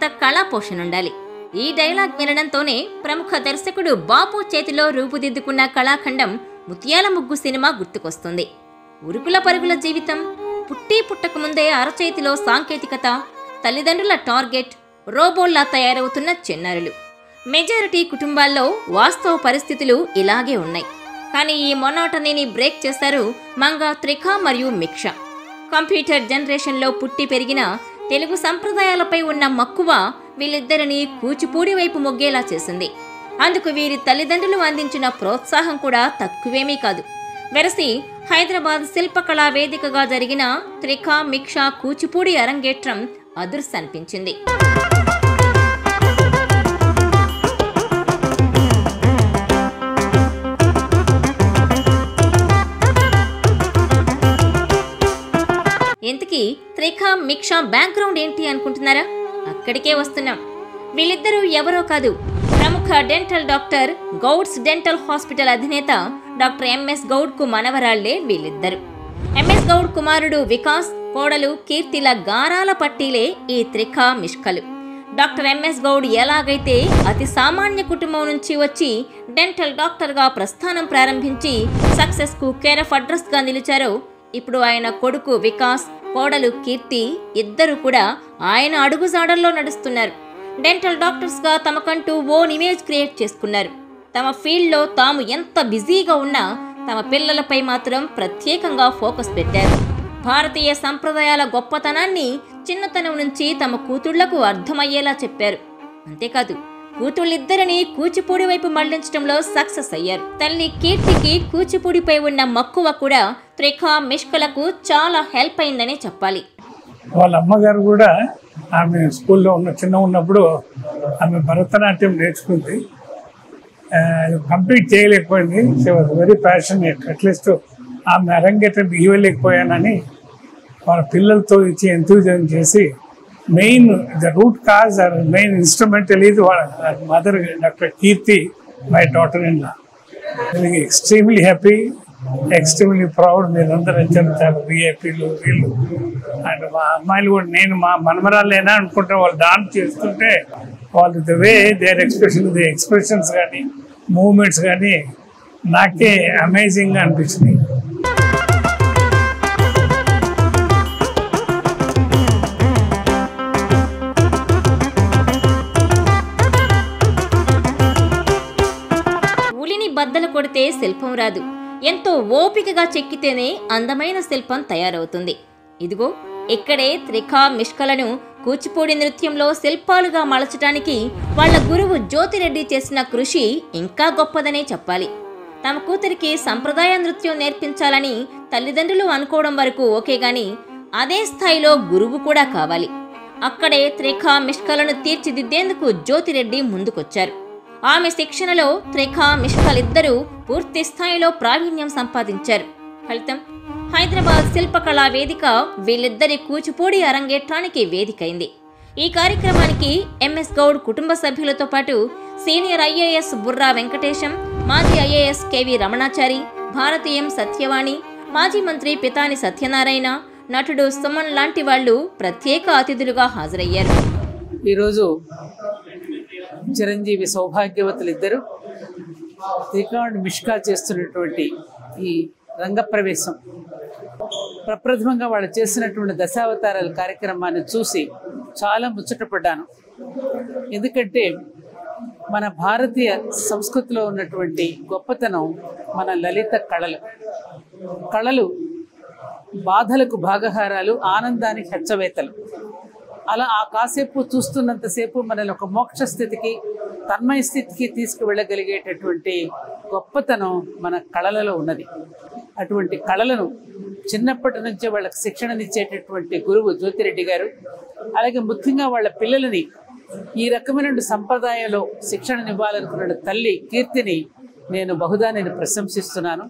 తగినంత కళా పోషణ ఉండాలి. ఈ డైలాగ్ వినడంతోనే ప్రముఖ దర్శకుడు బాపు చేతిలో రూపుదిద్దుకున్న కళాఖండం ముత్యాల ముగ్గు సినిమా గుర్తుకొస్తుంది. ఉరుకుల పరుగుల జీవితం, పుట్టి పుట్టకముందే అరచేతిలో సాంకేతికత, తల్లిదండ్రుల టార్గెట్, రోబోల్లా తయారవుతున్న చిన్నారులు. మెజారిటీ కుటుంబాల్లో వాస్తవ పరిస్థితులు ఇలాగే ఉన్నాయి. కానీ ఈ మొనాటనీని బ్రేక్ చేశారు మంగా త్రిఖా మరియు మిక్షా. కంప్యూటర్ జనరేషన్లో పుట్టి పెరిగిన తెలుగు సంప్రదాయాలపై ఉన్న మక్కువ వీళ్ళిద్దరిని కూచిపూడి వైపు మొగ్గేలా చేసింది. అందుకు వీరి తల్లిదండ్రులు అందించిన ప్రోత్సాహం కూడా తక్కువేమీ కాదు. వెరసి హైదరాబాద్ శిల్పకళా వేదికగా జరిగిన త్రిఖా మిక్షా కూచిపూడి అరంగేట్రం అదుర్స్ అనిపించింది. ఇంతకీ త్రిఖా మిక్షా బ్యాక్గ్రౌండ్ ఏంటి అనుకుంటున్నారా? అక్కడికే వస్తున్నాం. వీళ్ళిద్దరూ ఎవరో కాదు, ప్రముఖ dental doctor Gouds dental hospital అధినేత డాక్టర్ ఎంఎస్ గౌడ్ కు మనవరాళ్లే వీళ్ళిద్దరు. ఎంఎస్ గౌడ్ కుమారుడు వికాస్, కోడలు కీర్తిల గారాల పట్టీలే ఈ త్రిఖా మిష్కలు. డాక్టర్ ఎంఎస్ గౌడ్ ఎలాగైతే అతి సామాన్య కుటుంబం నుంచి వచ్చి డెంటల్ డాక్టర్గా ప్రస్థానం ప్రారంభించి సక్సెస్ కు కేర్ ఆఫ్ అడ్రస్ గా నిలిచారో, ఇప్పుడు ఆయన కొడుకు వికాస్, కోడలు కీర్తి ఇద్దరు కూడా ఆయన అడుగుజాడల్లో నడుస్తున్నారు. డెంటల్ డాక్టర్స్ గా తమకంటూ ఓన్ ఇమేజ్ క్రియేట్ చేసుకున్నారు. తమ ఫీల్డ్లో తాము ఎంత బిజీగా ఉన్నా తమ పిల్లలపై మాత్రం ప్రత్యేకంగా ఫోకస్ పెట్టారు. భారతీయ సంప్రదాయాల గొప్పతనాన్ని చిన్నతనం నుంచి తమ కూతుళ్లకు అర్థమయ్యేలా చెప్పారు. అంతేకాదు, కూతుళ్ళిద్దరిని కూచిపూడి వైపు మళ్లించడంలో సక్సెస్ అయ్యారు. తల్లి కీర్తికి కూచిపూడిపై ఉన్న మక్కువ కూడా త్రిఖా మిష్కలకు చాలా హెల్ప్ అయిందనే చెప్పాలి. వాళ్ళ అమ్మగారు కూడా ఆమె స్కూల్లో ఉన్నప్పుడు ఆమె భరతనాట్యం నేర్చుకుంది. కంప్లీట్ చేయలేకపోయింది. She was very passionate. At least ఆమె అరంగేట్రం ఇవ్వలేకపోయానని వాళ్ళ పిల్లలతో ఇచ్చి ఎంతూజియం చేసి main the root cause are main instrumental ఇది వాళ్ళ mother doctor Keerthi, my daughter in law. Extremely happy, extremely proud. మీరందరూ వచ్చారు, చాలా విఐపీలు వీళ్ళు. అండ్ మా అమ్మాయిలు కూడా, నేను మా మనమరాలేనా అనుకుంటే వాళ్ళు డాన్స్ చేస్తుంటే వాళ్ళు ద వే దేర్ ఎక్స్ప్రెషన్స్ కానీ మూమెంట్స్ కానీ నాకే అమేజింగ్గా అనిపించింది. బద్దలు కొడితే శిల్పం రాదు, ఎంతో ఓపికగా చెక్కితేనే అందమైన శిల్పం తయారవుతుంది. ఇదిగో ఇక్కడే త్రిఖా మిష్కలను కూచిపూడి నృత్యంలో శిల్పాలుగా మలచడానికి వాళ్ల గురువు జ్యోతిరెడ్డి చేసిన కృషి ఇంకా గొప్పదనే చెప్పాలి. తమ కూతురికి సంప్రదాయ నృత్యం నేర్పించాలని తల్లిదండ్రులు అనుకోవడం వరకు ఓకే గాని, అదే స్థాయిలో గురువు కూడా కావాలి. అక్కడే త్రిఖా మిష్కలను తీర్చిదిద్దేందుకు జ్యోతిరెడ్డి ముందుకొచ్చారు. ఆమె శిక్షణలో త్రిఖా మిష్కలిద్దరూ పూర్తి స్థాయిలో ప్రావీణ్యం సంపాదించారు. ఫలితం హైదరాబాద్ శిల్పకళా వేదిక వీళ్ళిద్దరి కూచిపూడి అరంగేట్రానికి వేదికైంది. ఈ కార్యక్రమానికి ఎంఎస్ గౌడ్ కుటుంబ సభ్యులతో పాటు సీనియర్ ఐఏఎస్ బుర్రా వెంకటేశం, మాజీ ఐఏఎస్ కెవి రమణాచారి, భారతీయం సత్యవాణి, మాజీ మంత్రి పితాని సత్యనారాయణ, నటుడు సుమన్ లాంటి వాళ్లు ప్రత్యేక అతిథులుగా హాజరయ్యారు. ఈరోజు చిరంజీవి సౌభాగ్యవతులు ఇద్దరు త్రిఖా మిష్కా చేస్తున్నటువంటి ఈ రంగప్రవేశం, ప్రప్రథమంగా వాళ్ళు చేసినటువంటి దశావతారాల కార్యక్రమాన్ని చూసి చాలా ముచ్చటపడ్డాను. ఎందుకంటే మన భారతీయ సంస్కృతిలో ఉన్నటువంటి గొప్పతనం మన లలిత కళలు బాధలకు భాగహారాలు, ఆనందానికి హెచ్చవేతలు. అలా ఆ కాసేపు చూస్తున్నంతసేపు మనల్ని ఒక మోక్ష స్థితికి, తన్మయ స్థితికి తీసుకువెళ్ళగలిగేటటువంటి గొప్పతనం మన కళలలో ఉన్నది. అటువంటి కళలను చిన్నప్పటి నుంచే వాళ్ళకి శిక్షణనిచ్చేటటువంటి గురువు జ్యోతిరెడ్డి గారు, అలాగే ముఖ్యంగా వాళ్ళ పిల్లలని ఈ రకమైన సంప్రదాయంలో శిక్షణనివ్వాలనుకున్న తల్లి కీర్తిని నేను బహుదా ప్రశంసిస్తున్నాను.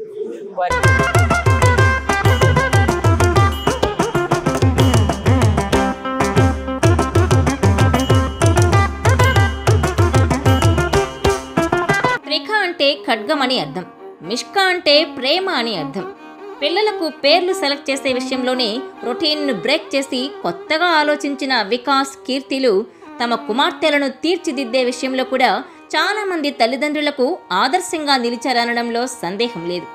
త్రిఖా అంటే ఖడ్గం అని అర్థం, మిష్కా అంటే ప్రేమ అని అర్థం. పిల్లలకు పేర్లు సెలెక్ట్ చేసే విషయంలోనే రొటీన్ను బ్రేక్ చేసి కొత్తగా ఆలోచించిన వికాస్, కీర్తిలు తమ కుమార్తెలను తీర్చిదిద్దే విషయంలో కూడా చాలా మంది తల్లిదండ్రులకు ఆదర్శంగా నిలిచారనడంలో సందేహం లేదు.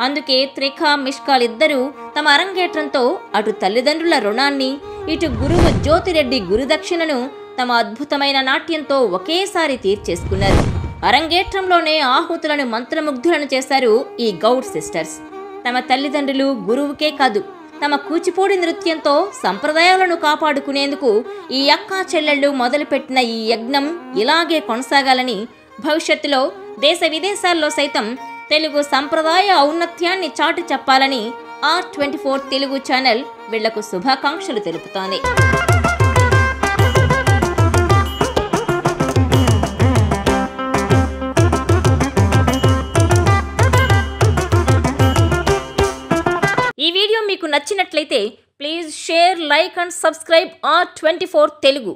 అందుకే త్రిఖ, మిష్కాల్ ఇద్దరూ తమ అరంగేట్రంతో అటు తల్లిదండ్రుల రుణాన్ని, ఇటు గురువు జ్యోతిరెడ్డి గురుదక్షిణను తమ అద్భుతమైన నాట్యంతో ఒకేసారి తీర్చేసుకున్నారు. అరంగేట్రంలోనే ఆహుతులను మంత్రముగ్ధులను చేశారు ఈ గౌడ్ సిస్టర్స్. తమ తల్లిదండ్రులు, గురువుకే కాదు, తమ కూచిపూడి నృత్యంతో సంప్రదాయాలను కాపాడుకునేందుకు ఈ అక్కా చెల్లెళ్ళు మొదలుపెట్టిన ఈ యజ్ఞం ఇలాగే కొనసాగాలని, భవిష్యత్తులో దేశ విదేశాల్లో సైతం తెలుగు సంప్రదాయ ఔన్నత్యాన్ని చాటి చెప్పాలని R24 తెలుగు ఛానల్ వీళ్లకు శుభాకాంక్షలు తెలుపుతోంది. ఈ వీడియో మీకు నచ్చినట్లయితే please share, like and subscribe R24 Telugu.